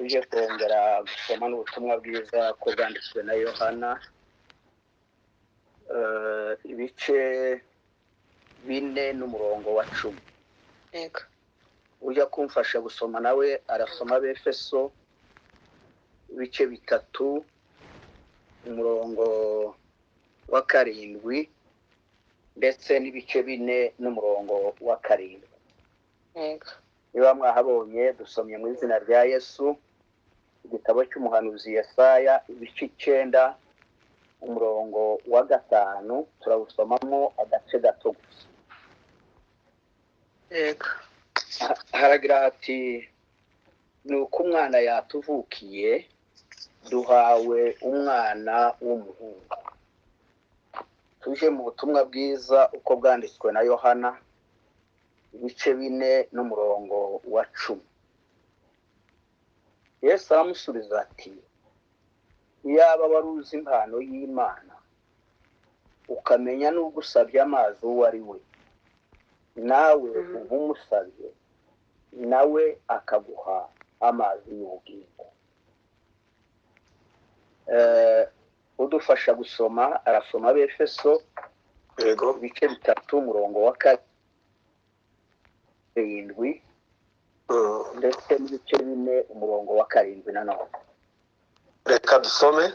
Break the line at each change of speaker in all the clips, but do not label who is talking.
tuje kongera gusoma n'ubutumwa bwiza ko bwanditswe na Yohana ibice 4 n'umurongo wa 10.
Yego.
Ujya kumfasha gusoma nawe arasoma Befeso ibice 3 umurongo wa 7 ndetse n'ibice 4 n'umurongo wa 7.
Yego.
Niba mwahabonye dusomye mu izina rya Yesu igitabo cy'umuhanuzi Yesaya ibice 9 umurongo wa 5 turawusomamo agace gato gusa.
Yego.
Haragira ati nuko umwana yatuvukiye duhawe umwana w'umuhungu. Tuje mu butumwa bwiza uko bwanditswe na Yohana ibice 4 n'umurongo wa 10. Yesu aramusubiza ati iyaba waruzi impano y'Imana ukamenya n'ugusabye amazi uwo ari we nawe ubumusabye nawe akaguha amazi y'ubugingo. Udufasha gusoma arasoma Befeso
Yego.
ibice 3 umurongo wa 7 ndetse n'ibice 4 umurongo wa 7 nanone.
Reka dusome.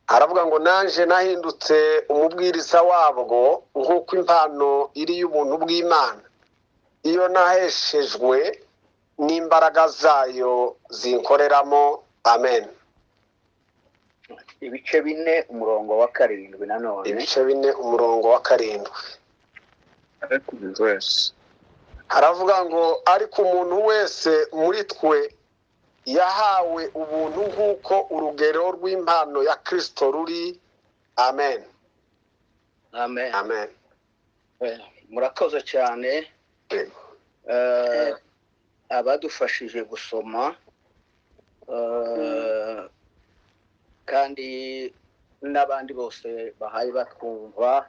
Aravuga ngo naje nahindutse umubwiriza wabwo nk'uko impano iri y'ubuntu bw'Imana iyo naheshejwe n'imbaraga zayo zinkoreramo. Amen.
Ibice 4 umurongo wa 7 nanone.
Ibice 4 umurongo wa 7. Haravuga ngo ariko umuntu wese muri twe yahawe ubuntu nk'uko urugero rw'impano ya Kristo ruri. Amen.
Amen.
Amen.
Murakoze cyane
Yego.
abadufashije gusoma kandi n'abandi bose bahaye batwumva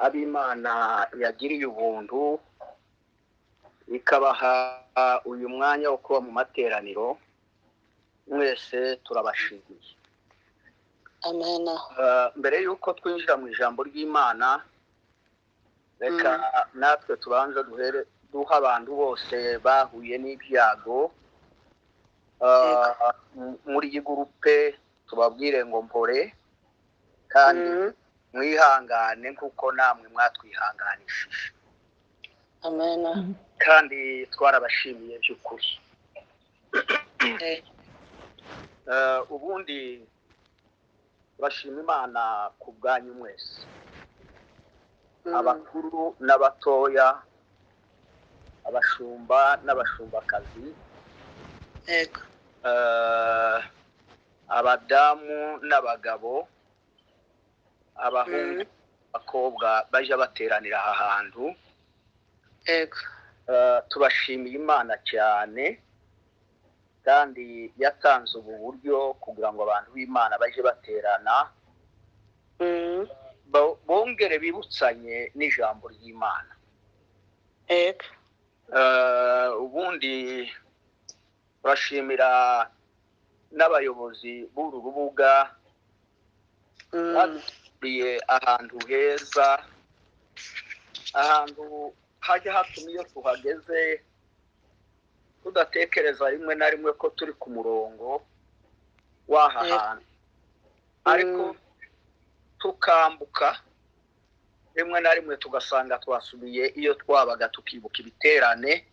ab'Imana yagiriye ubuntu ikabaha uyu mwanya wo kuba mu materaniro. Mwese turabashimiye.
Amen.
Mbere yuko twinjira mu ijambo ry'Imana reka natwe tubanze duha abantu bose bahuye n'ibyago muri iyi gurupe tubabwire ngo mpore kandi mwihangane kuko namwe mwatwihanganishije.
Amen.
Kandi twarabashimiye by'ukuri. Ubundi bashima Imana ku bwanyu mwese, abakuru n'abatoya, abashumba n'abashumbakazi,
Yego.
abadamu n'abagabo, abahungu n'abakobwa baje bateranira aha hantu.
Yego.
Tubashimiye Imana cyane kandi yatanze ubu buryo kugira ngo abantu b'Imana baje baterana bongere bibutsanye n'ijambo ry'Imana.
Yego.
Ubundi turashimira n'abayobozi b'uru rubuga baturiye ahantu heza, ahantu hajya hatuma iyo tuhageze tudatekereza rimwe na rimwe ko turi ku murongo w'aha hantu, ariko tukambuka rimwe na rimwe tugasanga twasubiye iyo twabaga tukibuka ibiterane.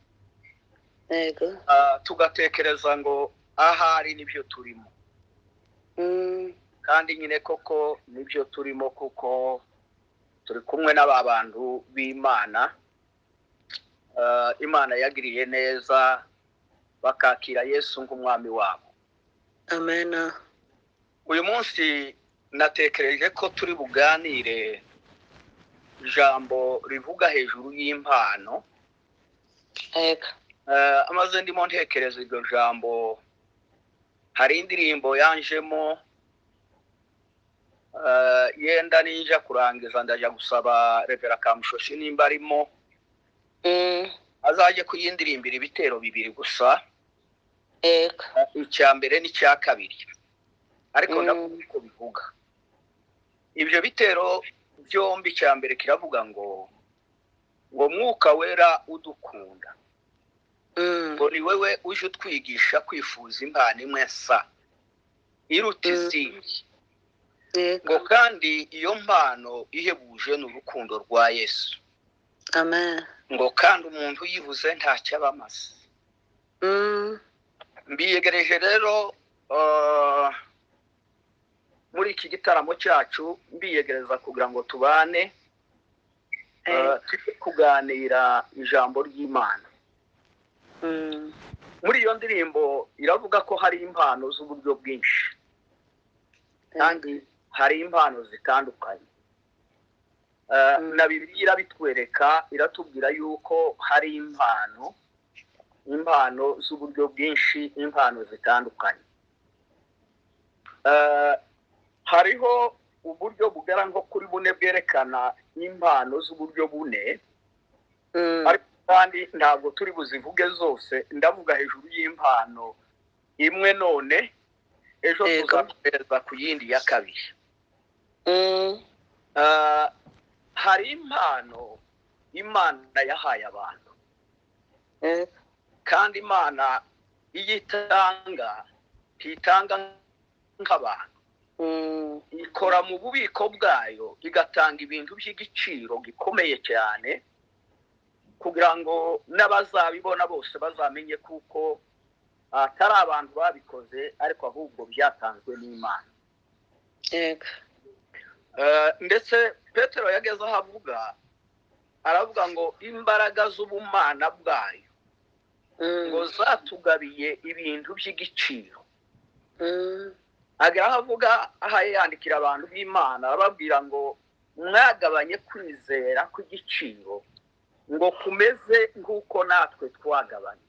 Yego.
Tugatekereza ngo ahari nibyo turimo, kandi nyine koko nibyo turimo kuko turi kumwe n'aba bantu b'Imana. Imana yagiriye neza bakakira Yesu nk'umwami wabo.
Amen.
Uyu munsi natekereje ko turi buganire ijambo rivuga hejuru y'impano.
Yego.
Amaze ndimo ntekereza iryo jambo, hari indirimbo yanjemo yenda ninja kurangiza ndaja gusaba Revera Kamushoshi nimba arimo azajye kuyindirimbira ibitero 2 gusa
Ego.
icya mbere n'icya kabiri, ariko
Mm.
ndavuga uko bivuga. Ibyo bitero byombi, icya mbere kiravuga ngo mwuka wera udukunda, ngo ni wewe uje utwigisha kwifuza impano imwe nsa iruta izindi, ngo
Ego.
kandi iyo mpano ihebuje ni urukundo rwa Yesu,
Amen.
ngo kandi umuntu yibuze ntacyo aba amaze. Mbiyegereje rero muri iki gitaramo cyacu, mbiyegereza kugira ngo tubane tujye kuganira ijambo ry'Imana. Muri iyo ndirimbo iravuga ko hari impano z'uburyo bwinshi kandi hari impano zitandukanye. Na Bibiliya irabitwereka, iratubwira yuko hari impano z'uburyo bwinshi, impano zitandukanye. Hariho uburyo bugera nko kuri bune bwerekana impano z'uburyo bune, ariko kandi ntabwo turi buzivuge zose. Ndavuga hejuru y'impano imwe none, ejo tuzakomeza ku yindi ya kabiri. Hari impano Imana yahaye abantu, kandi Imana iyo itanga ntitanga nk'abantu, ikora mu bubiko bwayo igatanga ibintu by'igiciro gikomeye cyane, kugira ngo n'abazabibona bose bazamenye kuko atari abantu babikoze, ariko ahubwo byatanzwe n'Imana. Ndetse Petero yageze aho aravuga ngo imbaraga z'ubumana bwayo ngo zatugabiye ibintu by'igiciro. Agera aho avuga, aha yandikira abantu b'Imana, arababwira ngo mwagabanye kwizera kw'igiciro ngo kumeze nk'uko natwe twagabanye.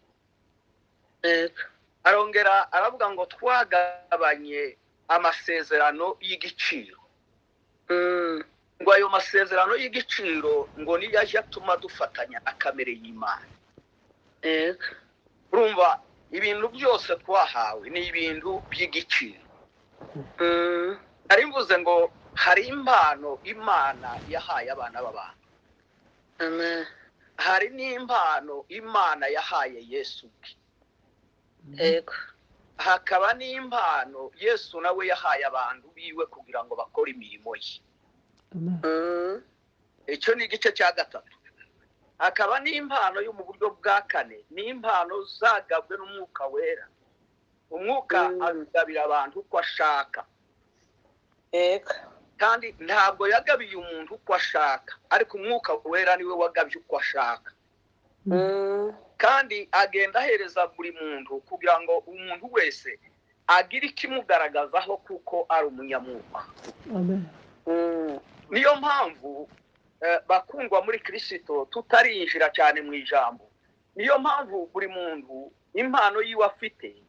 Arongera aravuga ngo twagabanye amasezerano y'igiciro, ngo ayo masezerano y'igiciro ngo niyo aje atuma dufatanya na kamere y'Imana. Urumva, ibintu byose twahawe ni ibintu by'igiciro. Ari mvuze ngo hari impano Imana yahaye abana b'abantu, hari n'impano Imana yahaye Yesu ubwe, hakaba n'impano Yesu nawe yahaye abantu biwe kugira ngo bakore imirimo ye. Icyo ni igice cya gatatu. Hakaba n'impano yo mu buryo bwa kane, n'impano zagabwe n'umwuka wera. Umwuka agabira abantu uko ashaka, kandi ntabwo yagabiye umuntu uko ashaka, ariko umwuka wera niwe wagabye uko ashaka. Kandi agenda ahereza buri muntu kugira ngo umuntu wese agire ikimugaragazaho kuko ari umunyamwuka. Niyo mpamvu bakundwa muri Kristo tutarinjira cyane mu ijambo. Niyo mpamvu buri muntu impano yiwe afite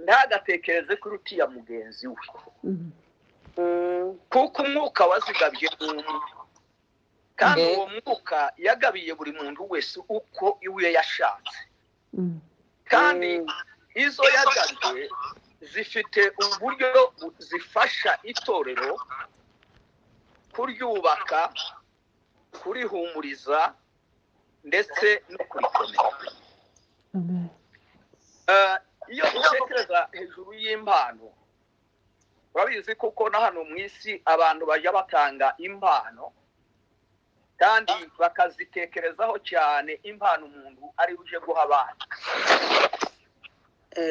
ntagatekereze kuri utiya mugenzi we, kuko umwuka wazigabye umuntu, kandi uwo mwuka yagabiye buri muntu wese uko iwe yashatse. Kandi izo yagabye zifite uburyo zifasha itorero kuryubaka, kurihumuriza ndetse no kurikomeza. Iyo utekereza hejuru y'impano, urabizi kuko na hano mu isi abantu bajya batanga impano, kandi bakazitekerezaho cyane. Impano umuntu ari uje guha abana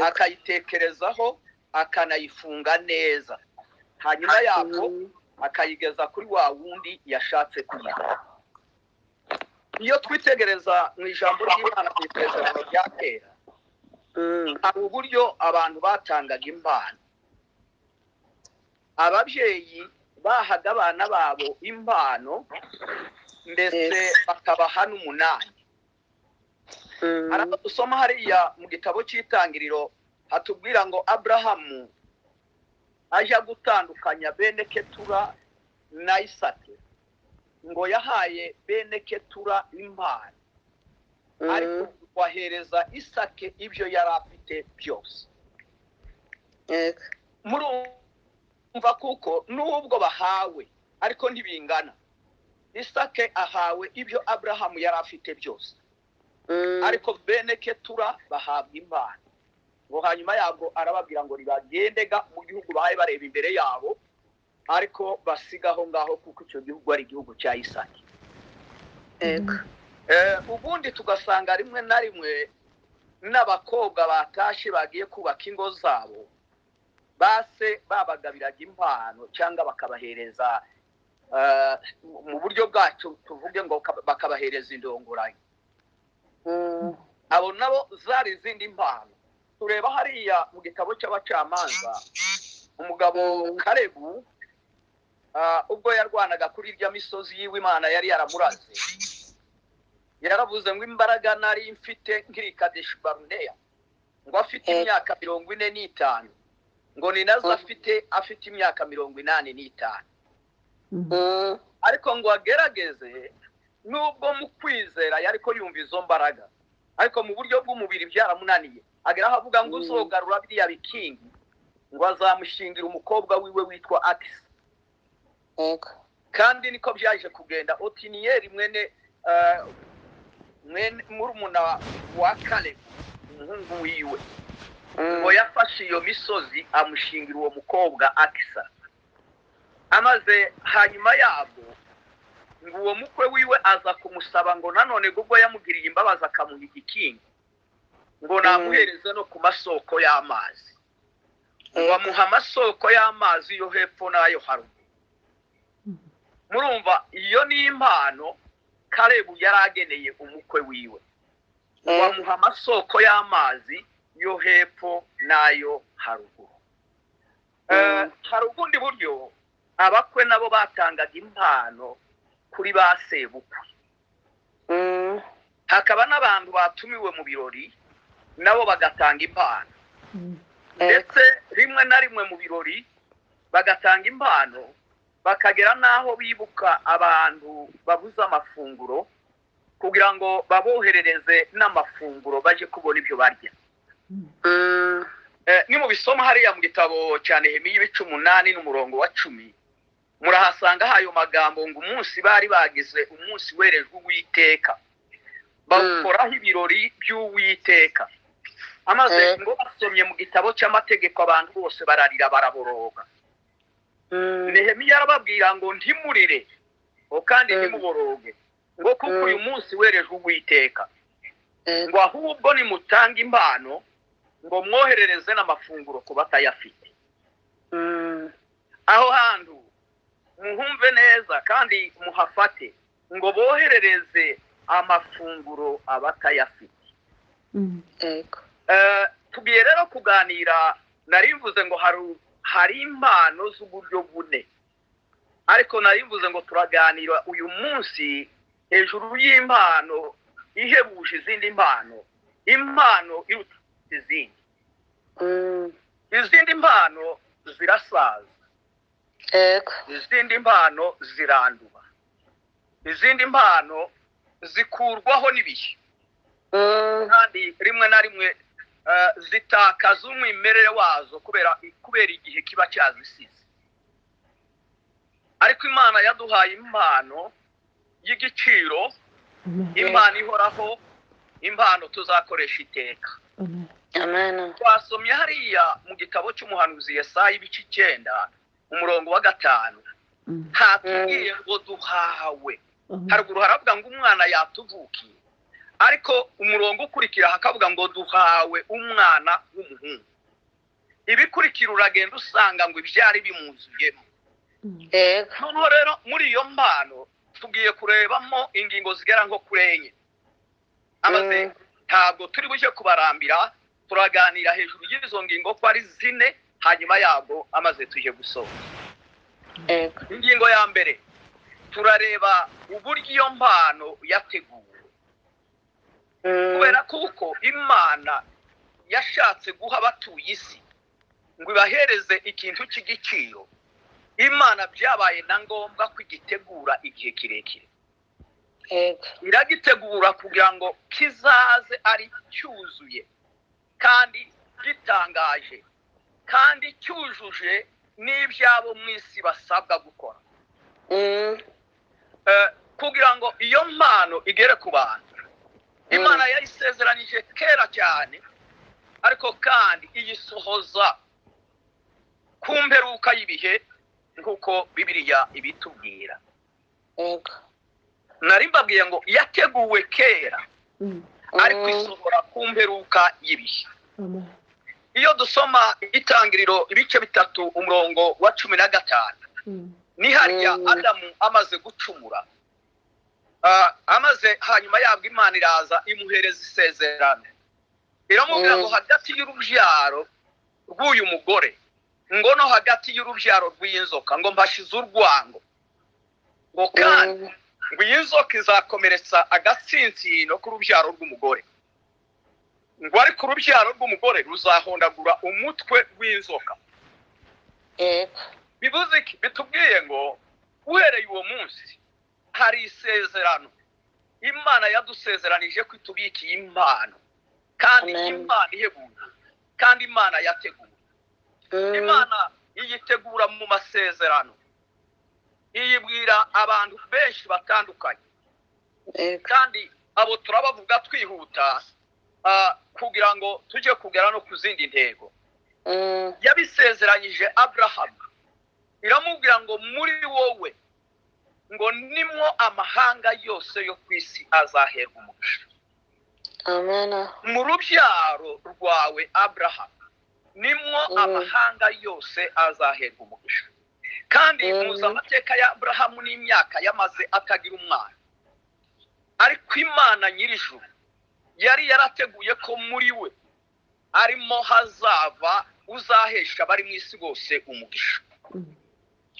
akayitekerezaho, akanayifunga neza, hanyuma yabwo akayigeza kuri wa wundi yashatse kuyiha. Iyo twitegereza mu ijambo ry'Imana ku isezerano rya kera, hari uburyo abantu batangaga impano. Ababyeyi bahaga abana babo impano, ndetse bakabaha n'umunani. Dusoma hariya mu gitabo cy'Itangiriro hatubwira ngo Aburahamu ajya gutandukanya bene Ketura na Isake, ngo yahaye bene Ketura impano, ariko wahereza Isake ibyo yari afite byose.
Yego.
Murumva kuko nubwo bahawe ariko ntibingana. Isake ahawe ibyo Abrahamu yari afite byose, ariko bene Ketura bahabwa impano. Ngo hanyuma yabwo arababwira ngo ribagendega mu gihugu bahaye bareba imbere yabo, ariko basigaho ngaho kuko icyo gihugu ari igihugu cya Isake.
Yego.
Ubundi tugasanga rimwe na rimwe n'abakobwa batashe bagiye kubaka ingo zabo, base babagabiraga impano cyangwa bakabahereza mu buryo bwacu tuvuge ngo bakabahereza indongoranyo. Abo nabo zari izindi impano. Tureba hariya mu gitabo cy'abacamanza, umugabo Kalebu ubwo yarwanaga kuri irya misozi yiwe Imana yari yaramuraze, yaravuze ngo imbaraga nari mfite nkiri Kadeshi Baruneya, ngo afite imyaka 45, ngo ni nazo afite imyaka 85. Ariko ngo agerageze, nubwo mu kwizera yari ko yumva izo mbaraga, ariko mu buryo bw'umubiri byaramunaniye. Ageraho avuga ngo uzogarura biriya bikingi, ngo azamushingira umukobwa wiwe witwa Akisa. Kandi niko byaje kugenda. Otiniyeli mwene murumuna wa Kalebu, umuhungu wiwe, ngo yafashe iyo misozi amushingira uwo mukobwa Akisa. Amaze hanyuma yabo, ngo uwo mukwe wiwe aza kumusaba ngo nanone ubwo yamugiriye imbabazi akamuha igikingi, ngo namuhereze no ku masoko y'amazi. Ngo amuha amasoko y'amazi yo hepfo n'ayo haruguru. Murumva iyo ni impano Kalebu yarageneye umukwe wiwe. Ngo amuha amasoko y'amazi yo hepfo n'ayo haruguru. Hari ubundi buryo abakwe nabo batangaga impano kuri ba sebukwe. Hakaba n'abantu batumiwe mu birori nabo bagatanga impano. Ndetse rimwe na rimwe mu birori bagatanga impano, bakagera naho bibuka abantu babuze amafunguro kugira ngo baboherereze n'amafunguro baje kubona ibyo barya. Ni mu bisoma hariya mu gitabo cya Nehemiya 8 n'umurongo wa 10, murahasanga hayo magambo ngo umunsi bari bagize umunsi werejwe Uwiteka, bakoraho ibirori by'Uwiteka. Amaze ngo basomye mu gitabo cy'amategeko abantu bose bararira baraboroga. Nehemiya arababwira ngo ntimurire kandi ntimuboroge, ngo kuko uyu munsi werejwe Uwiteka, ngo ahubwo nimutanga impano, ngo mwoherereze n'amafunguro ku batayafite. Aho hantu muhumve neza kandi muhafate, ngo boherereze amafunguro abatayafite. Tugiye rero kuganira, narimvuze ngo hari impano z'uburyo bune, ariko narimvuze ngo turaganira uyu munsi hejuru y'impano ihebuje izindi mpano, impano iruta izindi. Izindi mpano zirasaza, izindi mpano zirandura, izindi mpano zikurwaho n'ibihe, kandi rimwe na rimwe zitakaza umwimerere wazo kubera igihe kiba cyazisize. Ariko Imana yaduhaye impano y'igiciro, impano ihoraho, impano tuzakoresha iteka.
Amen.
Twasomye hariya mu gitabo cy'umuhanuzi Yesaya 9 umurongo wa 5, hatubwiye ngo duhawe. Haruguru haravuga ngo umwana yatuvukiye, ariko umurongo ukurikira hakavuga ngo duhawe umwana w'umuhungu. Ibikurikira uragenda usanga ngo ibyari bimuzuyemo. Noneho rero muri iyo mpano tugiye kurebamo ingingo zigera nko kuri 4. Amaze ntabwo turi bujye kubarambira, turaganira hejuru y'izo ngingo ko ari 4, hanyuma yabo amaze tuje gusoza. Ingingo ya mbere turareba uburyo iyo mpano yateguwe. Kubera kuko Imana yashatse guha abatuye isi ngo ibahereze ikintu cy'igiciro, Imana byabaye na ngombwa ko igitegura igihe kirekire.
Yego.
iragitegura kugira ngo kizaze ari cyuzuye kandi gitangaje kandi cyujuje n'ibyabo mu isi basabwa gukora. Kugira ngo iyo mpano igere ku bantu, Imana yayisezeranije kera cyane, ariko kandi iyisohoza ku mperuka y'ibihe nk'uko Bibiliya ibitubwira.
Yego.
Nari mbabwiye ngo yateguwe kera ariko isohora ku mperuka y'ibihe. Iyo dusoma Itangiriro ibice 3 umurongo wa 15, ni harya Adamu amaze gucumura, amaze hanyuma yabwa Imana iraza imuhereza isezerano, iramubwira ngo hagati y'urubyaro rw'uyu mugore ngo no hagati y'urubyaro rw'inzoka ngo mbashize urwango, ngo kandi ngo iyi nzoka izakomeretsa agatsinsino k'urubyaro rw'umugore, ngo ariko urubyaro rw'umugore ruzahondagura umutwe w'inzoka. Bivuze iki? Bitubwiye ngo uhereye uwo munsi hari isezerano Imana yadusezeranije ko itubikiye impano, kandi Imana ihebuye, kandi Imana yateguye. Imana iyitegura mu masezerano, iyibwira abantu benshi batandukanye, kandi abo turabavuga twihuta kugira ngo tujye kugera no ku zindi ntego. Yabisezeranyije Abrahamu, iramubwira ngo muri wowe ngo nimwo amahanga yose yo ku isi azaherwa umugisha. Mu rubyaro rwawe Abrahamu nimwo amahanga yose azaherwa umugisha. Kandi muzi amateka ya Abrahamu n'imyaka yamaze atagira umwana, ariko Imana nyir'ijuru yari yarateguye ko muri we arimo hazava uzahesha abari mu isi bose umugisha.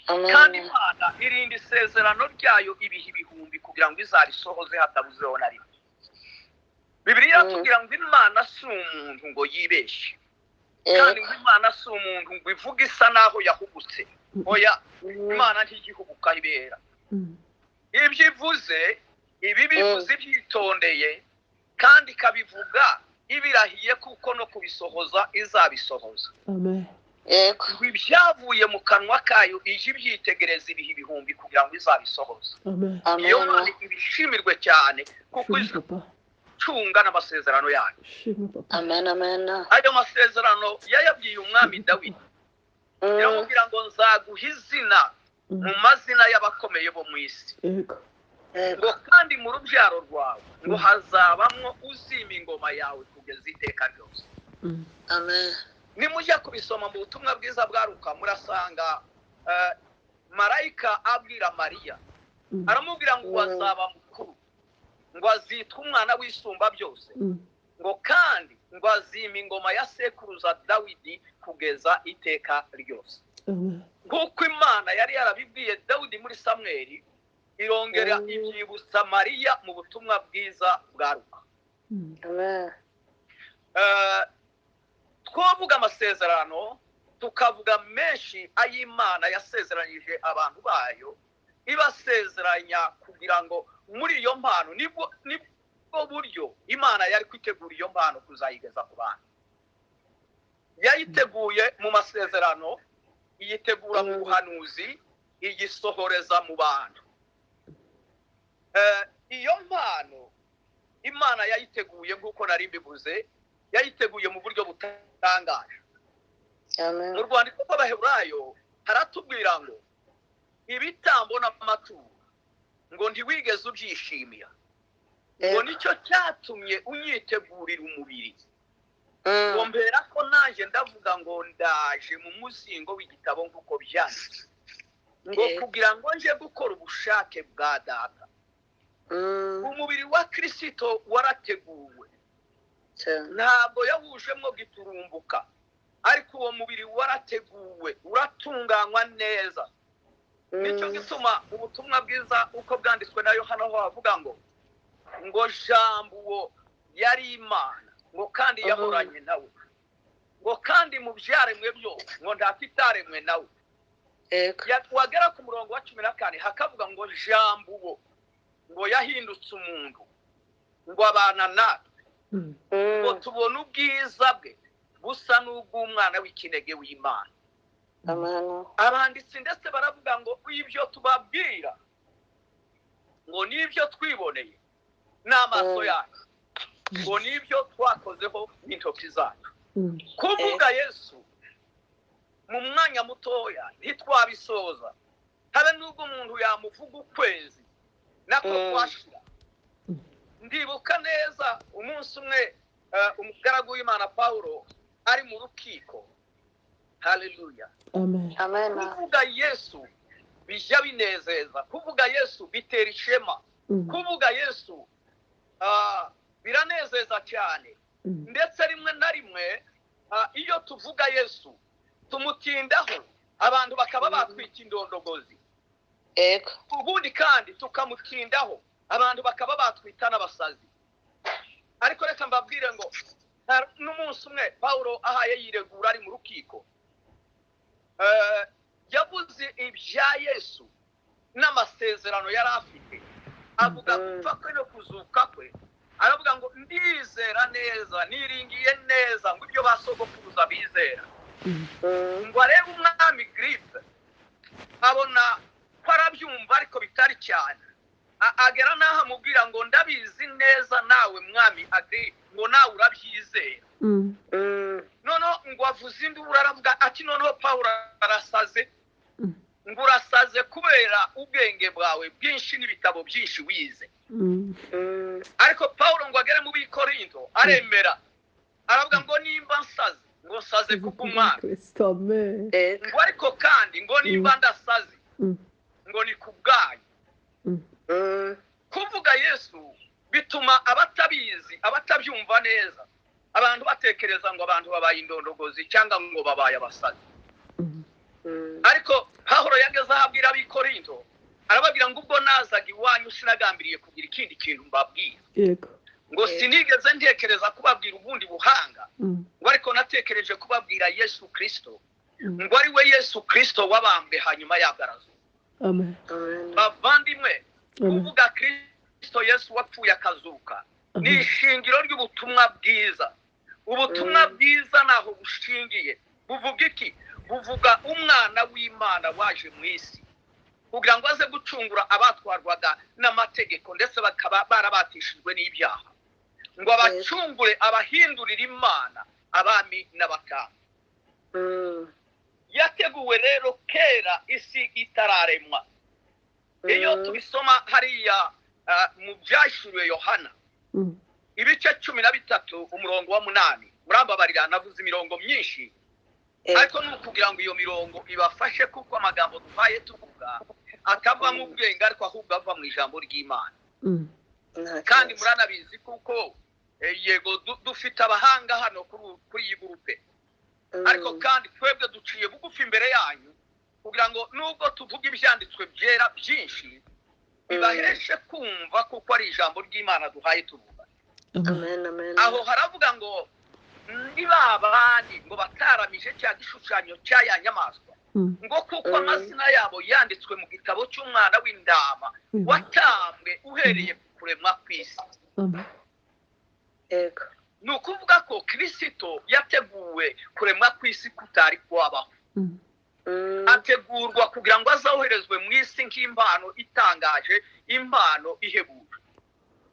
Kandi Imana irinda isezerano ryayo ibihe ibihumbi kugira ngo izarisohoze hatabuzeho na rimwe. Bibiliya iratubwira ngo Imana si umuntu ngo yibeshye, kandi ngo Imana si umuntu ngo ivuge isa naho yahubutse. Oya, Imana ntigihubuka ibera. Ibyo ivuze ibi bivuze ibyitondeye, kandi ikabivuga ibirahiye kuko no kubisohoza izabisohoza. Ibyavuye mu kanwa kayo ije ibyitegereza ibihe ibihumbi kugira ngo izabisohoze. Iyo Mana ibishimirwe cyane kuko icunga n'amasezerano yayo. Ayo masezerano yayabwiye umwami Dawidi, iramubwira ngo nzaguha izina mu mazina y'abakomeye bo mu isi, ngo kandi mu rubyaro rwawe ngo hazabamwo uzima ingoma yawe kugeza iteka ryose. Nimujya kubisoma mu butumwa bwiza bwa Luka murasanga marayika abwira Mariya, aramubwira ngo wazaba mukuru, ngo azitwa umwana w'isumba byose, ngo kandi ngo azima ingoma ya sekuruza Dawidi kugeza iteka ryose. Nk'uko Imana yari yarabibwiye Dawidi muri Samweli, irongera ibyibutsa Mariya mu butumwa bwiza bwa Luka. Twavuga amasezerano tukavuga menshi ay'Imana yasezeranyije abantu bayo, ibasezeranya kugira ngo muri iyo mpano nibwo buryo Imana yari kwitegura iyo mpano kuzayigeza ku bantu. Yayiteguye mu masezerano, iyitegura mu buhanuzi, iyisohoreza mu bantu. Iyo mpano Imana yayiteguye nk'uko nari mbivuze, yayiteguye mu buryo butangaje. Mu rwandiko rw'Abaheburayo haratubwira ngo ibitambo n'amaturo ngo ntiwigeze ubyishimira, ngo nicyo cyatumye unyitegurira umubiri, ngo mbera ko nanjye ndavuga ngo ndaje mu muzingo w'igitabo nk'uko byanditse, ngo kugira ngo nje gukora ubushake bwa Data. Umubiri wa Kristo warateguwe, ntabwo yawujemo giturumbuka, ariko uwo mubiri warateguwe, uratunganywa neza. Nicyo gituma ubutumwa bwiza uko bwanditswe na Yohana ho havuga ngo jambo uwo yari Imana, ngo kandi yahoranye nawe, ngo kandi mu byaremwe byose ngo ntakitaremwe nawe. Wagera ku murongo wa 14 hakavuga ngo jambo uwo ngo yahindutse umuntu ngo abana natwe ngo tubone ubwiza bwe busa n'ubw'umwana w'ikinege w'Imana. Abanditsi ndetse baravuga ngo ibyo tubabwira ngo nibyo twiboneye n'amaso yacu, ngo nibyo twakozeho n'intoki zacu. Kuvuga Yesu mu mwanya mutoya ntitwabisoza, habe n'ubwo umuntu yamuvuga ukwezi nako twashira. Ndibuka neza umunsi umwe umugaragu w'Imana Paulo ari mu rukiko. Haleluya.
Amen.
Kuvuga Yesu bijya binezeza, kuvuga Yesu bitera ishema, kuvuga Yesu biranezeza cyane. Ndetse rimwe na rimwe iyo tuvuga Yesu tumutindaho, abantu bakaba batwita indondogozi. Ubundi kandi tukamutindaho, abantu bakaba batwita n'abasazi. Ariko reka mbabwire ngo n'umunsi umwe Paulo ahaye yiregura ari mu rukiko, yavuze ibya Yesu n'amasezerano yari afite, avuga gupfa kwe no kuzuka kwe. Aravuga ngo ndizera neza, niringiye neza ngo ibyo basogokuruza bizera. Ngo arebe umwami Gripe abona ko arabyumva ariko bitari cyane, agera n'aho amubwira ngo ndabizi neza nawe mwami Agripa, ngo nawe urabyizera. Noneho ngo avuze induru aravuga ati noneho Paulo arasaze, ngo urasaze kubera ubwenge bwawe bwinshi n'ibitabo byinshi wize. Ariko Paulo ngo agere mu b'Ikorinto aremera, aravuga ngo nimba nsaze ngo nsaze kubw'Umwami, ngo ariko kandi ngo nimba ndasaze ngo ni kubwayo. Kuvuga Yesu bituma abatabizi, abatabyumva neza, abantu batekereza ngo abantu babaye indondogozi cyangwa ngo babaye abasazi. Ariko Paulo yageze ahabwira ab'Ikorinto arababwira ngo ubwo nazaga iwanyu sinagambiriye kugira ikindi kintu mbabwira, ngo sinigeze ntekereza kubabwira ubundi buhanga, ngo ariko natekereje kubabwira Yesu Kristo, ngo ari we Yesu Kristo wabambwe hanyuma yagarazwa. Bavandimwe, kuvuga Kristo Yesu wapfuye akazuka ni ishingiro ry'ubutumwa bwiza. Ubutumwa bwiza naho bushingiye buvuga iki? Buvuga umwana w'Imana waje mu isi kugira ngo aze gucungura abatwarwaga n'amategeko ndetse bakaba barabatishijwe n'ibyaha, ngo abacungure abahindurira Imana abami n'abatambyi. Yateguwe rero kera isi itararemwa. Iyo tubisoma hariya mu byashuriwe Yohana ibice 13 umurongo wa 8, murambabarira navuze imirongo myinshi, ariko nukugira ngo iyo mirongo ibafashe kuko amagambo duhaye tuvuga atava mu bwenge ariko ahubwo ava mu ijambo ry'Imana. Kandi muranabizi kuko yego dufite abahanga hano kuri iyi gurupe, ariko kandi twebwe duciye bugufi imbere yanyu kugira ngo nubwo tuvuga ibyanditswe byera byinshi bibaheshe kumva kuko ari ijambo ry'Imana duhaye tuvuga. Aho haravuga ngo niba abandi ngo bataramije cya gishushanyo cy'aya nyamaswa, ngo kuko amazina yabo yanditswe mu gitabo cy'umwana w'indama watambwe uhereye ku kuremwa kw'isi. Ni ukuvuga ko Kristo yateguwe kuremwa kw'isi kutari kwabaho, ategurwa kugira ngo azoherezwe mu isi nk'impano itangaje, impano ihebuje.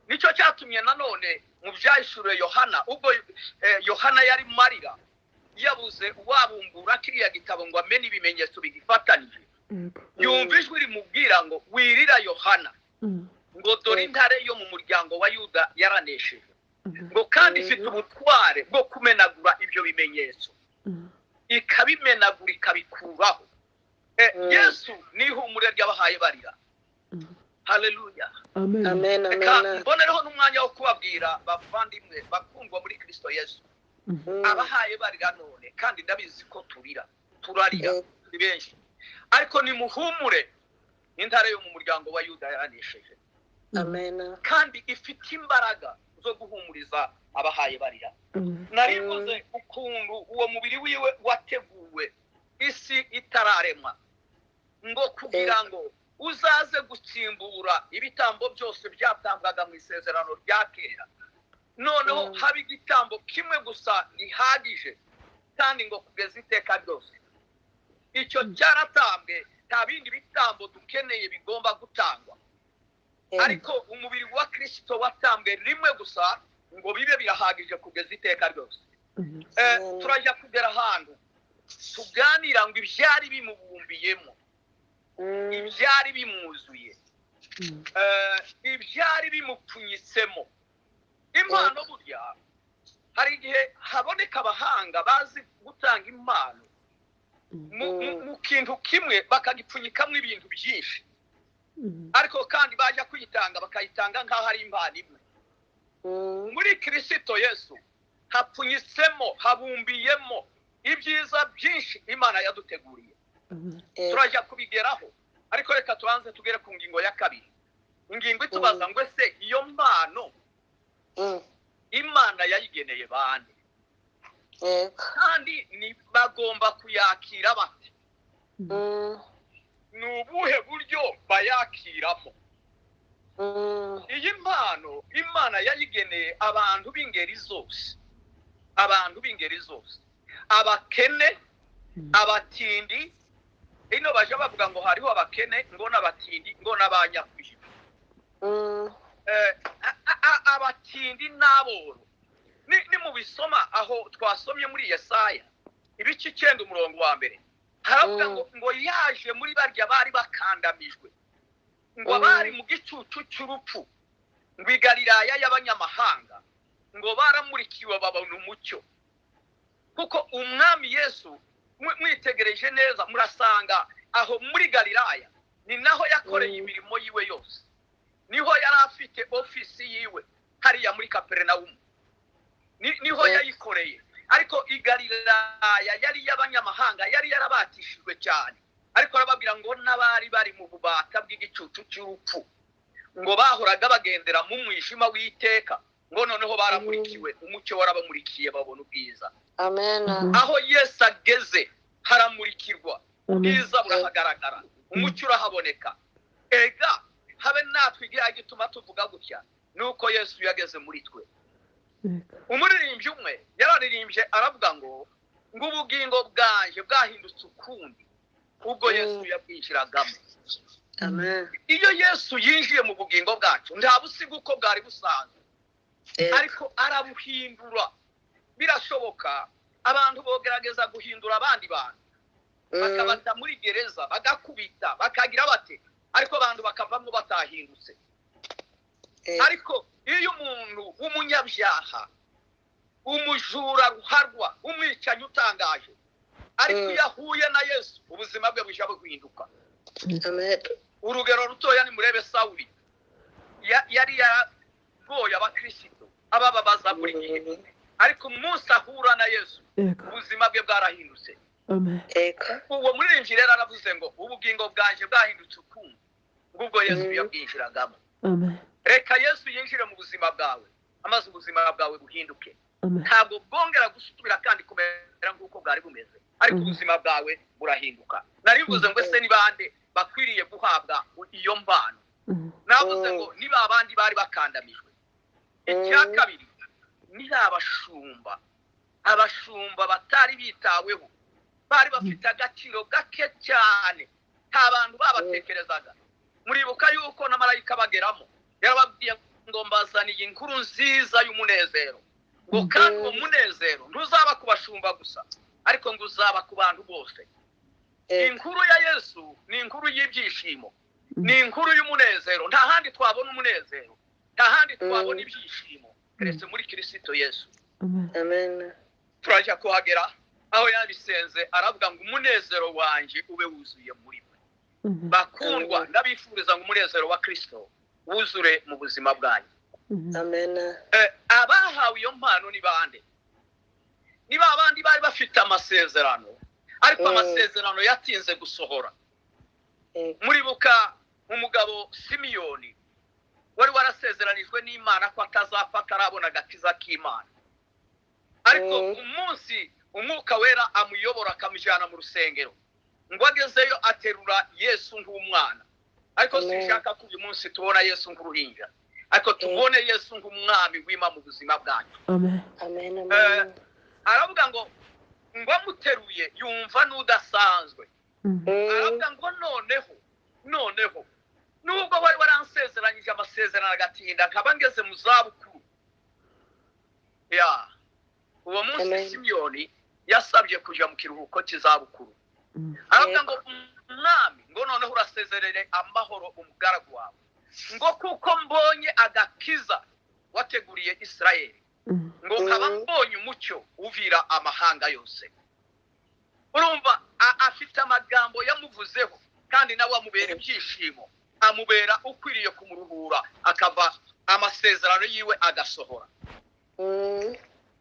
Nicyo cyatumye nanone mu byahishuriwe Yohana, ubwo Yohana yari marira yabuze uwabumbura kiriya gitabo ngo amenye ibimenyetso bigifatanije, yumva ijwi rimubwira ngo wirira Yohana, ngo dore intare yo mu muryango wa Yuda yaranesheje, ngo kandi ifite ubutware bwo kumenagura ibyo bimenyetso, ikabimenagura ikabikuraho. Yesu ni ihumure ry'abahaye barira. Haleluya.
Amen.
Mbonereho n'umwanya wo kubabwira bavandimwe bakundwa muri Kristo Yesu, abahaye barira none, kandi ndabizi ko turarira benshi, ariko ni muhumure, intare yo mu muryango wa Yuda yaranesheje. Kandi ifite imbaraga zo guhumuriza abahaye barira. Narivuze ukuntu uwo mubiri wiwe wateguwe isi itararemwa, ngo kugira ngo uzaze gutsimbura ibitambo byose byatambwaga mu isezerano rya kera, noneho haba igitambo kimwe gusa gihagije kandi ngo kugeza iteka ryose. Icyo cyaratambwe, nta bindi bitambo dukeneye bigomba gutangwa. Ariko umubiri wa Kristo watambwe rimwe gusa ngo bibe birahagije kugeza iteka ryose. Turajya kugera ahantu tuganira ngo ibyari bimubumbiyemo, ibyari bimwuzuye, ibyari bimupfunyitsemo. Impano burya hari igihe haboneka abahanga bazi gutanga impano mu kintu kimwe bakagipfunyikamo ibintu byinshi, ariko kandi bajya kuyitanga bakayitanga nk'aho ari impano imwe. Muri Kristo Yesu hapfunyitsemo, habumbiyemo ibyiza byinshi Imana yaduteguriye. Turajya kubigeraho, ariko reka tubanze tugere ku ngingo ya kabiri. Ingingo itubaza ngo ese iyo mpano Imana yayigeneye bande, kandi bagomba kuyakira bate? Ni ubuhe buryo bayakiramo? Iyi mpano Imana yayigeneye abantu b'ingeri zose, abantu b'ingeri zose, abakene, abatindi. Ino baje bavuga ngo hariho abakene, ngo n'abatindi, ngo n'abanyakwiye. Abatindi n'aboro ni mu bisoma aho twasomye muri Yesaya ibice 9 umurongo wa mbere, haravuga ngo yaje muri barya bari bakandamijwe, ngo bari mu gicucu cy'urupfu, ngo i Galilaya y'abanyamahanga, ngo baramurikiwe babona umucyo. Kuko umwami Yesu mwitegereje neza murasanga aho muri Galilaya ni naho yakoreye imirimo yiwe yose, niho yari afite ofisi yiwe hariya muri Kaperinaumu, niho yayikoreye. Ariko i Galilaya yari y'abanyamahanga, yari yarabatishijwe cyane, ariko arababwira ngo n'abari bari mu bubata bw'igicucu cy'urupfu, ngo bahoraga bagendera mu mwijima w'iteka, ngo noneho baramurikiwe, umucyo warabamurikiye babona ubwiza.
Amen.
Aho Yesu ageze haramurikirwa, ubwiza burahagaragara, umucyo urahaboneka. Ega habe natwe igihe gituma tuvuga gutya nuko Yesu yageze muri twe. Umuririmbyi umwe yararirimbye aravuga ngo ubugingo bwanje bwahindutse ukundi ubwo Yesu yabwinjiragamo.
Amen.
Iyo Yesu yinjiye mu bugingo bwacu nta busiga uko bwari busanzwe, ariko arabuhindura. Birashoboka abantu bogerageza guhindura abandi bantu, bakabata muri gereza, bagakubita, bakagira bate, ariko abantu bakavamo batahindutse. Ariko iyo umuntu w'umunyabyaha, umujura ruharwa, umwicanyi utangaje, ariko yahuye na Yesu ubuzima bwe bushya buhinduka.
Amen.
Urugero rutoya ni murebe Sawuli, yari yaragoye abakristo abababaza buri gihe, ariko umunsi ahura na Yesu ubuzima bwe bwarahindutse. Uwo muririmbyi rero aravuze ngo ubugingo bwanje bwahindutse ukundi ubwo Yesu yabwinjiragamo. Reka Yesu yinjire mu buzima bwawe, amaze ubuzima bwawe buhinduke. Ntabwo bwongera gusubira kandi kumera nk'uko bwari bumeze, ariko ubuzima bwawe burahinduka. Narivuze ngo ese ni bande bakwiriye guhabwa iyo mpano? Navuze ngo niba abandi bari bakandamijwe. Icya kabiri ni abashumba, abashumba batari bitaweho, bari bafite agaciro gake cyane, nta bantu babatekerezaga. Muribuka yuko na marayika bageramo yarababwiye ngo mbazaniye inkuru nziza y'umunezero, ngo kandi uwo munezero ntuzaba ku bashumba gusa, ariko ngo uzaba ku bantu bose. Inkuru ya Yesu ni inkuru y'ibyishimo, ni inkuru y'umunezero. Nta handi twabona umunezero, nta handi twabona ibyishimo keretse muri Kristo Yesu.
Amen.
Turajya kuhagera aho yabisenze aravuga ngo umunezero wanje ube wuzuye muri mwe. Bakundwa, ndabifuriza ngo umunezero wa Kristo wuzure mu buzima bwanyu.
Amen.
Abahawe iyo mpano ni bande? Niba abandi bari bafite amasezerano, ariko amasezerano yatinze gusohora. Muribuka umugabo Simiyoni wari warasezeranijwe n'Imana ko atazapfa atarabona agakiza k'Imana, ariko umunsi umwuka wera amuyobora akamujyana mu rusengero, ngo agezeyo aterura Yesu nk'umwana, ariko sinshaka ko uyu munsi tubona Yesu nk'uruhinja, ariko tubone Yesu nk'umwami wima mu buzima bwacu.
Amen. Amen.
Aravuga ngo amuteruye yumva n'udasanzwe. Aravuga ngo noneho nubwo wari waransezeranyije amasezerano agatinda nkaba ngeze mu zabukuru. Uwo munsi Simiyoni yasabye kuja mu kiruhuko cy'izabukuru. Aravuga ngo mwami ngo noneho urasezerere amahoro umugaragu wawe, ngo kuko mbonye agakiza wateguriye Isirayeli, ngo nkaba mbonye umucyo uvira amahanga yose. Urumva afite amagambo yamuvuzeho, kandi nawe amubera ibyishimo, amubera ukwiriye kumuruhura, akava amasezerano yiwe agasohora.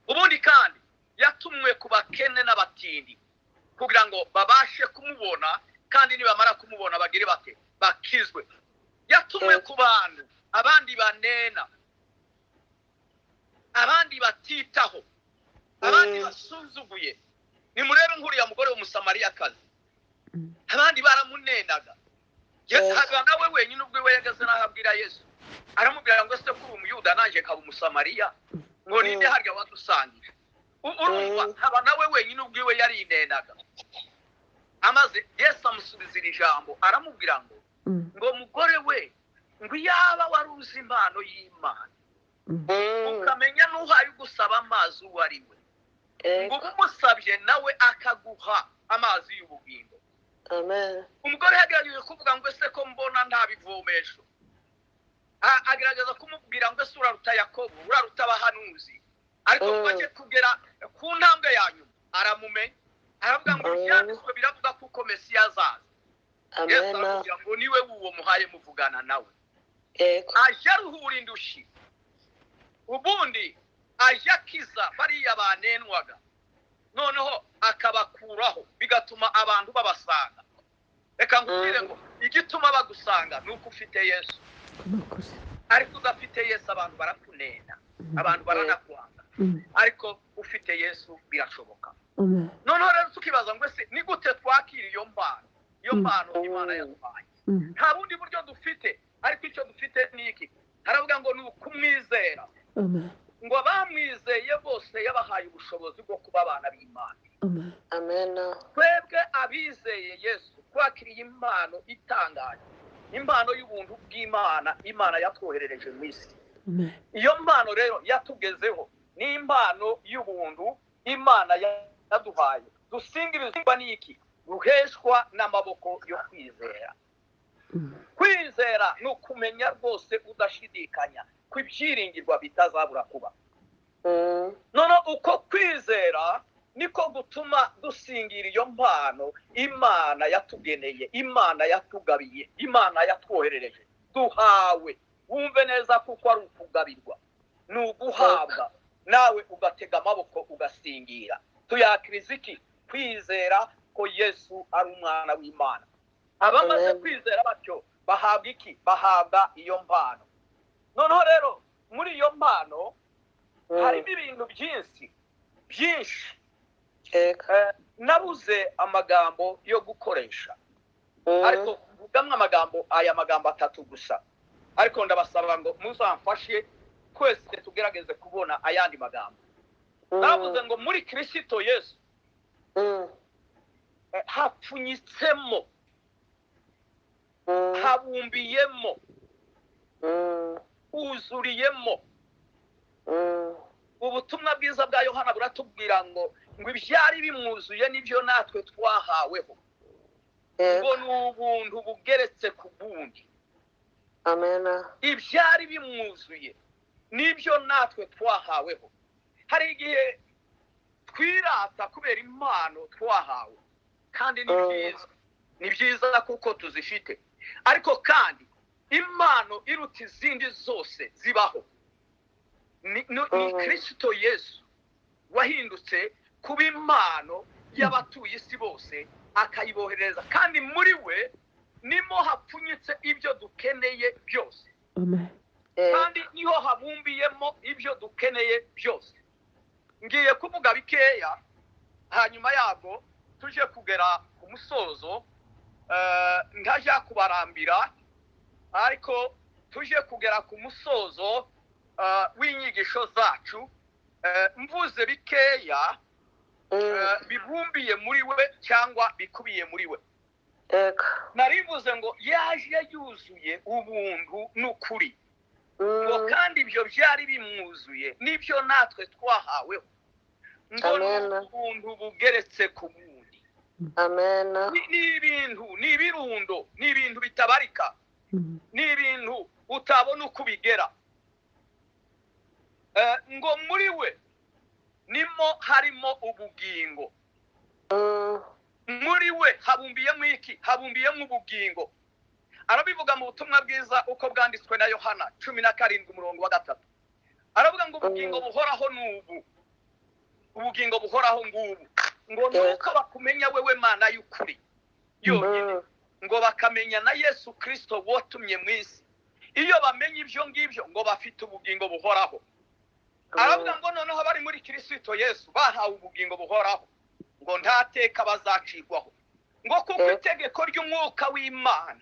Ubundi kandi yatumwe ku bakene n'abatindi kugira ngo babashe kumubona, kandi nibamara kumubona bagire bate bakizwe. Yatumwe ku bantu abandi banena, abandi batitaho, abandi basuzuguye. Nimurebe nk'uriya mugore w'umusamariyakazi, abandi baramunenaga. Haba nawe wenyine ubwo we yageze n'ahabwira Yesu, aramubwira ngo ese kuri umuyuda nanjye nkaba umusamariya, ngo ninde harya wadusangije. Urumva haba nawe wenyine ubwo we yarinenaga. Amaze Yesu amusubizira ijambo aramubwira ngo mugore we, ngo yaba wari uzi impano y'Imana, ukamenya n'uhaye ugusaba amazi uwo ari we, ngo umusabye nawe akaguha amazi y'ubugingo. Umugore yagerageje kuvuga ngo ese ko mbona nta bivomesho, agerageza kumubwira ngo ese uraruta Yakobo, uraruta abahanuzi, ariko ngo ajye kugera ku ntambwe ya nyuma aramumenya. Aravuga ngo ibyanditswe biravuga kuko Mesiya azaza. Yesu aramubwira ngo niwe uwo muhaye muvugana nawe. Aje aruhura indushyi, ubundi aje akiza bariya banenwaga, noneho akabakuraho, bigatuma abantu babasanga. Reka ngubwire ngo igituma bagusanga nuko ufite Yesu, ariko udafite Yesu abantu barakunena, abantu baranakwanga, ariko ufite Yesu birashoboka. Noneho rero tukibaza ngo ese ni gute twakira iyo mpano Imana yaduhaye? Nta bundi buryo dufite, ariko icyo dufite ni iki. Haravuga ngo ni ukumwizera, ngo abamwizeye bose yabahaye ubushobozi bwo kuba abana b'Imana. Twebwe abizeye Yesu twakiriye impano itangaje, impano y'ubuntu bw'Imana Imana yatwoherereje mu isi. Iyo mpano rero yatugezeho ni impano y'ubuntu Imana yaduhaye. Dusingirizwa n'iki? Ruheshwa n'amaboko yo kwizera. Kwizera ni ukumenya rwose udashidikanya ko ibyiringirwa bitazabura kuba. Noneho uko kwizera niko gutuma dusingira iyo mpano Imana yatugeneye, Imana yatugabiye, Imana yatwoherereje, duhawe. Wumve neza kuko ari ukugabirwa, ni uguhabwa, nawe ugatega amaboko ugasingira. Tuyakiriza iki? Kwizera ko Yesu ari umwana w'Imana. Abamaze kwizera batyo bahabwa iki? Bahabwa iyo mpano. Noneho rero muri iyo mpano harimo ibintu byinshi. Nabuze amagambo yo gukoresha, ariko mvugamwe aya magambo atatu gusa, ariko ndabasaba ngo muzamfashe twese tugerageze kubona ayandi magambo. Nabuze ngo muri Kristo Yesu hapfunyitsemo, habumbiyemo, huzuriyemo. Ubutumwa bwiza bwa Yohana buratubwira ngo ibyari bimwuzuye nibyo natwe twahaweho, ngo ni ubuntu bugeretse ku bundi. Ibyari bimwuzuye nibyo natwe twahaweho. Hari igihe twirata kubera impano twahawe, kandi ni byiza kuko tuzifite, ariko kandi impano iruta izindi zose zibaho ni Kristo Yesu wahindutse kuba impano y'abatuye isi bose, akayibohereza, kandi muri we nimo hapfunyitse ibyo dukeneye byose, kandi niho habumbiyemo ibyo dukeneye byose. Ngiye kuvuga bikeya, hanyuma yabwo tuje kugera ku musozo, ntajya kubarambira, ariko tuje kugera ku musozo w'inyigisho zacu, mvuze bikeya bibumbiye muri we cyangwa bikubiye muri we. Narivuze ngo yaje yuzuye ubuntu n'ukuri, ngo kandi ibyo byari bimwuzuye n'ibyo natwe twahaweho, ngo ubuntu bugeretse ku bundi. Ni ibirundo, ni ibintu bitabarika, ni ibintu utabona uko bigera. Ngo muri we nimo harimo ubugingo, muri we habumbiyemo iki? Habumbiyemo ubugingo. Arabivuga mu butumwa bwiza uko bwanditswe na Yohana 17:3. Aravuga ngo ubugingo buhoraho n'ubu, ubugingo buhoraho ngubu, ngo nuko bakumenya wewe Mana y'ukuri yonyine, ngo bakamenya na Yesu Kristo watumye mu isi. Iyo bamenye ibyo ngibyo, ngo bafite ubugingo buhoraho. Aravuga ngo noneho bari muri Kristo Yesu bahawe ubugingo buhoraho, ngo ntateka bazacirwaho, ngo kuko itegeko ry'umwuka w'Imana,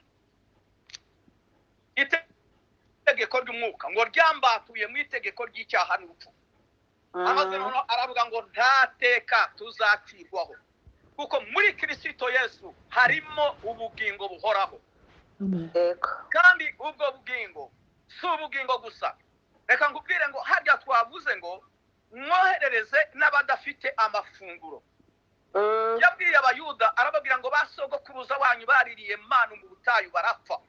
itegeko ry'umwuka ngo ryambatuye mu itegeko ry'icyaha n'urupfu. Amaze noneho aravuga ngo ntateka tuzacirwaho, kuko muri Kristo Yesu harimo ubugingo buhoraho. Kandi ubwo bugingo si ubugingo gusa. Reka ngubwire ngo harya twavuze ngo mwoherereze n'abadafite amafunguro. Yabwiye abayuda arababwira ngo basogokuruza wanyu baririye manu mu butayu barapfa,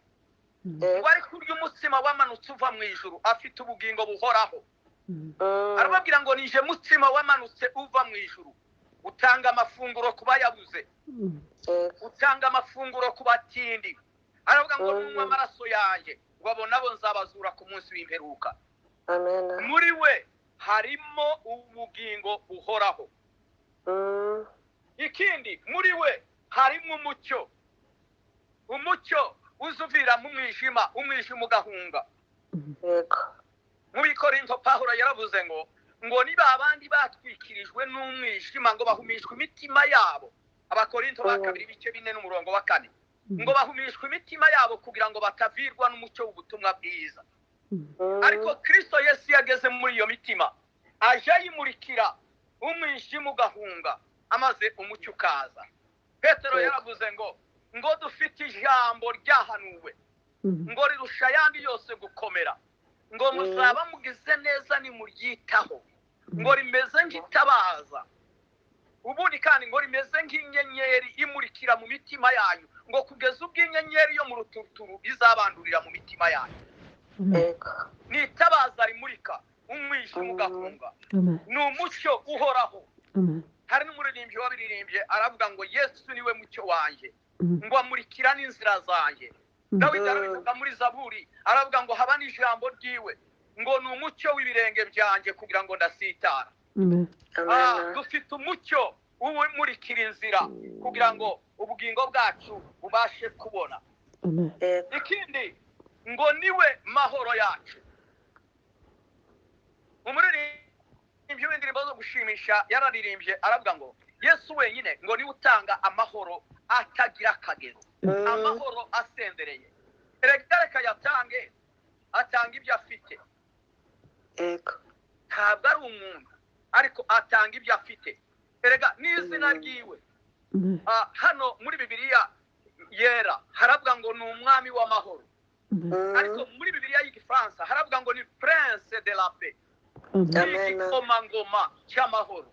ngo ari kurya umutsima wamanutse uva mu ijuru afite ubugingo buhoraho. Arababwira ngo nije mutsima wamanutse uva mu ijuru, utanga amafunguro ku bayabuze, utanga amafunguro ku batindi. Aravuga ngo nunywa amaraso yanjye ngo abo nabo nzabazura ku munsi w'imperuka. Muri we harimo ubugingo buhoraho. Ikindi, muri we harimo umucyo, umucyo uzuvira mu mwijima, umwijima ugahunga. Mu Bikorinto Pawulo yaravuze ngo niba abandi batwikirijwe n'umwijima ngo bahumishwe imitima yabo. Abakorinto ba 2:4 ngo bahumishwe imitima yabo kugira ngo batavirwa n'umucyo w'ubutumwa bwiza. Ariko Kristo Yesu yageze muri iyo mitima, aje yimurikira umwijima ugahunga, amaze umucyo ukaza. Petero yaravuze ngo dufite ijambo ryahanuwe, ngo rirusha ayandi yose gukomera, ngo muzaba mugize neza nimuryitaho, ngo rimeze nk'itabaza, ubundi kandi ngo rimeze nk'inyenyeri imurikira mu mitima yanyu, ngo kugeza ubwo inyenyeri yo mu rututuru izabandurira mu mitima yanyu. Ni itabaza rimurika umwijima ugahunga, ni umucyo uhoraho. Hari n'umuririmbyi wabiririmbye aravuga ngo Yesu niwe mucyo wanjye, ngo amurikira n'inzira zanjye. Dawidi arabivuga muri Zaburi aravuga ngo haba n'ijambo ryiwe, ngo ni umucyo w'ibirenge byanjye kugira ngo ndasitara. Dufite umucyo umurikira inzira kugira ngo ubugingo bwacu bubashe kubona. Ikindi, ngo niwe mahoro yacu. Umuririmbyi w'indirimbo zo gushimisha yararirimbye aravuga ngo Yesu wenyine ngo niwe utanga amahoro atagira akagero, amahoro asendereye. Reka yatange, atanga ibyo afite. Ntabwo ari umuntu, ariko atanga ibyo afite. Erega n'izina ryiwe hano muri Bibiliya yera haravuga ngo ni umwami w'amahoro, ariko muri Bibiliya y'Igifaransa haravuga ngo ni Prince de la Paix, igikomangoma cy'amahoro.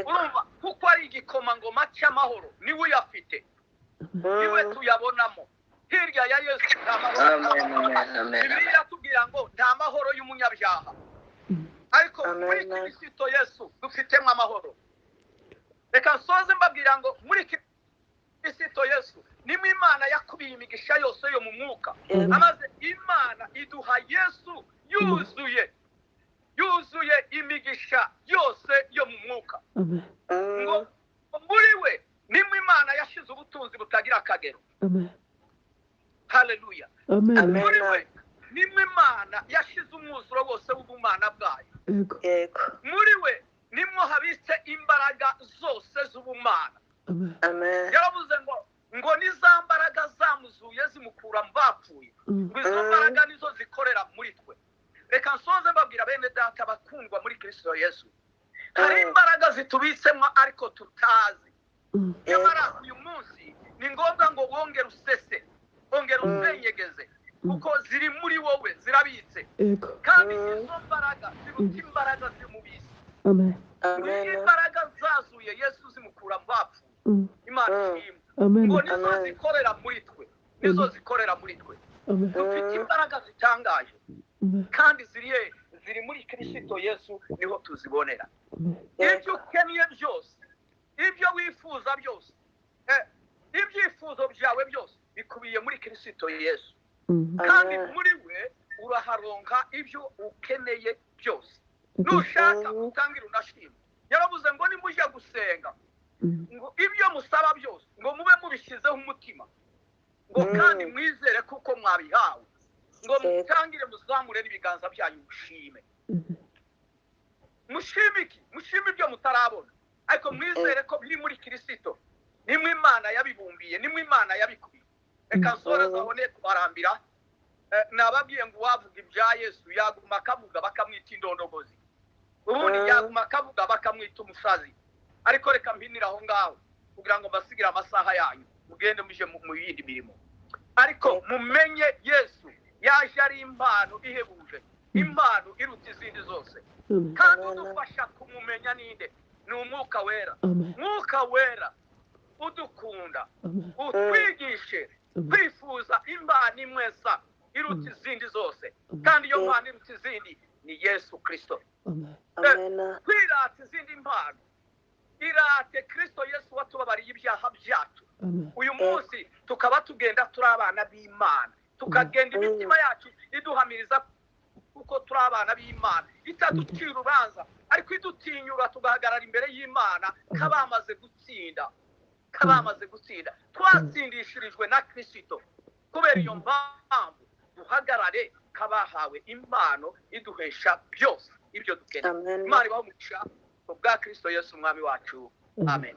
Urumva kuko ari igikomangoma cy'amahoro niwe uyafite, niwe tuyabonamo. Hirya ya Yesu nta mahoro. Bibiliya iratubwira ngo nta mahoro y'umunyabyaha, ariko muri Kristo Yesu dufitemo amahoro. Reka nsoze mbabwira ngo muri Kristo Yesu nimwe Imana yakubiye imigisha yose yo mu mwuka, amaze Imana iduha Yesu yuzuye imigisha yose yo mu mwuka. Ngo muri we nimwe Imana yashize ubutunzi butagira akagero. Haleluya. Muri we nimwe Imana yashize umwuzuro wose w'ubumana bwayo. Muri we nimwo habitse imbaraga zose z'ubumana. Yaravuze ngo ni za mbaraga zamuzuye zimukura mu bapfuye, izo mbaraga nizo zikorera muri twe. Reka nsoze mbabwira bene data bakundwa muri Kristo Yesu, hari imbaraga zitubitsemo ariko tutazi. Nyamara uyu munsi ni ngombwa ngo wongere usese, wongere usenyegeze, kuko ziri muri wowe zirabitse, kandi izo mbaraga ziruta imbaraga z'umubiri. Imbaraga zazuye Yesu zimukura mu bapfu, Imana ishimwe ngo nizo zikorera muri twe, nizo zikorera muri twe. Dufite imbaraga zitangaje, kandi ziri muri Kristo Yesu, niho tuzibonera. Ibyo ukeneye byose, ibyo wifuza byose, ibyifuzo byawe byose bikubiye muri Kristo Yesu, kandi muri we uraharonka ibyo ukeneye byose. Nushaka utangira unashima. Yaravuze ngo nimujya gusenga, ngo ibyo musaba byose ngo mube mubishyizeho umutima, ngo kandi mwizere kuko mwabihawe, ngo mutangire muzamure n'ibiganza byanyu mushime. Mushime iki? Mushime ibyo mutarabona, ariko mwizere ko biri muri Kristo. Nimwe Imana yabibumbiye, nimwe Imana yabikubiye. Reka nsoreze aho ne kubarambira. Nababwiye ngo wavuga ibya Yesu yaguma akavuga bakamwita indondogozi, ubundi yaguma akavuga bakamwita umusazi. Ariko reka mpinira aho ngaho kugira ngo mbasigira amasaha yanyu mugende muje mu yindi mirimo. Ariko mumenye Yesu yaje ari impano ihebuje, impano iruta izindi zose, kandi udufasha kumumenya ninde? Ni Umwuka Wera. Mwuka Wera udukunda, utwigishe kwifuza impano imwesa iruta izindi zose, kandi iyo mpano iruta izindi ni Yesu Kristo. Kwirata izindi mpano, irate Kristo Yesu watubabariye ibyaha byacu. Uyu munsi tukaba tugenda turi abana b'Imana, tukagenda imitima yacu iduhamiriza kuko turi abana b'Imana, itaducira urubanza, ariko idutinyura tugahagarara imbere y'Imana kabamaze gutsinda, kabamaze gutsinda. Twatsindishirijwe na Kristo, kubera iyo mpamvu duhagarare kabahawe impano iduhesha byose ibyo dukeneye. Imana ibahe umugisha kubwa Kristo Yesu umwami wacu. Amen.